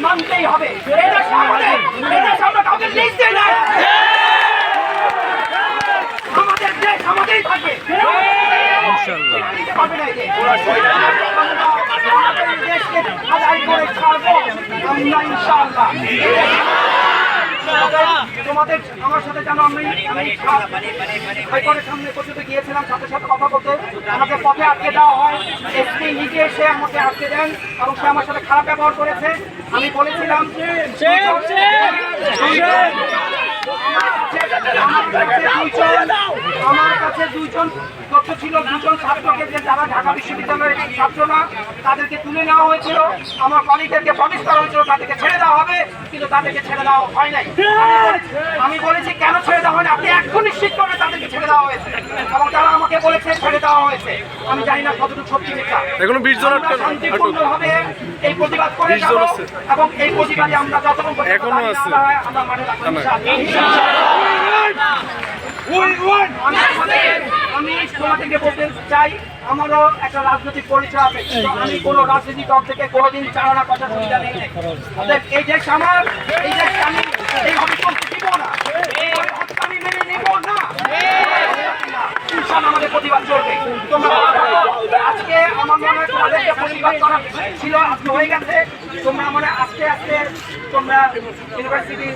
মানতেই হবে। এটা আমরা কাউকে লিখতে নাই। আমাদের দেশ আমাদেরই থাকবে। দেশকে আদায় করে ছাড়বো আমরা ইনশাআল্লাহ। তোমাদের আমার সাথে জানো আমি হাইকোর্টের সামনে পর্যন্ত গিয়েছিলাম, সাথে সাথে কথা বলতে আমাকে পথে আটকে দেওয়া হয়। এসপি নিজে এসে আমাকে আটকে দেন এবং সে আমার সাথে খারাপ ব্যবহার করেছে। আমি বলেছিলাম আমার কাছে দুইজন তথ্য ছিল, দুজন ছাত্রকে যে যারা ঢাকা বিশ্ববিদ্যালয়ের ছাত্র না তাদেরকে তুলে নেওয়া হয়েছিল। আমার কলিগদেরকে প্রমিস করা হয়েছিল তাদেরকে ছেড়ে দেওয়া হবে, কিন্তু তাদেরকে ছেড়ে দেওয়া হয় নাই। আমি বলেছি কেন ছেড়ে দেওয়া হয়নি, আপনি এখন নিশ্চিত করবে তাদেরকে ছেড়ে দেওয়া হয়েছে এবং তারা আমাকে বলেছে ছেড়ে দেওয়া হয়েছে। আমি জানি না কতটুকু সত্যি মিথ্যা। এখনো 20 জন শান্তিপূর্ণভাবে এই প্রতিবাদ করে যাব এবং এই প্রতিবাদে আমরা যতক্ষণ এখনো আছে আমরা মাঠে থাকবো আমি তোমাদেরকে বলতে চাই আমারও একটা রাজনৈতিক পরিচয় আছে, আমি কোনো রাজনৈতিক দল থেকে কোনোদিন চালানা করার সুবিধা নেই। এই দেশ আমার, এই দেশ আমি এইভাবে চলতে দিব না, আমি মেনে নেব না। আমাদের প্রতিবাদ চলবে। তোমরা আজকে আমার মনে হয় তোমাদেরকে প্রতিবাদ করা ছিল, আজকে হয়ে গেছে। তোমরা মনে আস্তে আস্তে তোমরা ইউনিভার্সিটি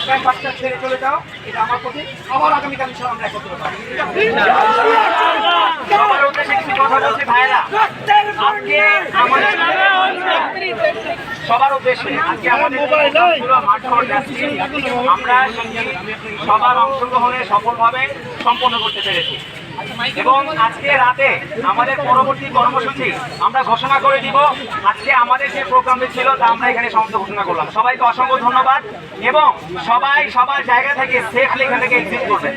ক্যাম্পাসটা ছেড়ে চলে যাও, এটা আমার প্রতি। আবার আগামীকাল ইনশাআল্লাহ আমরা একত্র হবো। সবার উদ্দেশ্যে কিছু কথা বলছি ভাইরা, আজকে আমাদের সবার উদ্দেশ্যে আজকে আমাদের মাঠ যাচ্ছি, আমরা সবার অংশগ্রহণে সফলভাবে সম্পন্ন করতে পেরেছি এবং আজকে রাতে আমাদের পরবর্তী কর্মসূচি আমরা ঘোষণা করে দিব। আজকে আমাদের যে প্রোগ্রামটি ছিল তা আমরা এখানে সমাপ্ত ঘোষণা করলাম। সবাইকে অসংখ্য ধন্যবাদ এবং সবাই সবার জায়গা থেকে সেফলি এখান থেকে এক্সিট করবেন।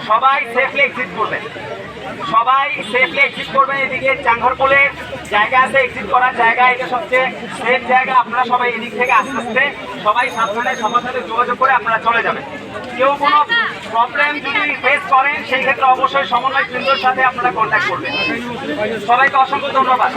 সবাই সেফলি এক্সিট করবেন, সবাই সেফলি এক্সিট করবেন। এদিকে চাঙ্গরপোলের জায়গা আছে, এক্সিট করার জায়গা, এটা সবচেয়ে সেফ জায়গা। আপনারা সবাই এদিক থেকে আস্তে আস্তে সবাই সাবধানে সবার সাথে যোগাযোগ করে আপনারা চলে যাবেন। কেউ কোনো প্রবলেম যদি ফেস করেন সেই ক্ষেত্রে অবশ্যই সমন্বয় কেন্দ্রের সাথে আপনারা কন্ট্যাক্ট করবেন। সবাইকে অসংখ্য ধন্যবাদ।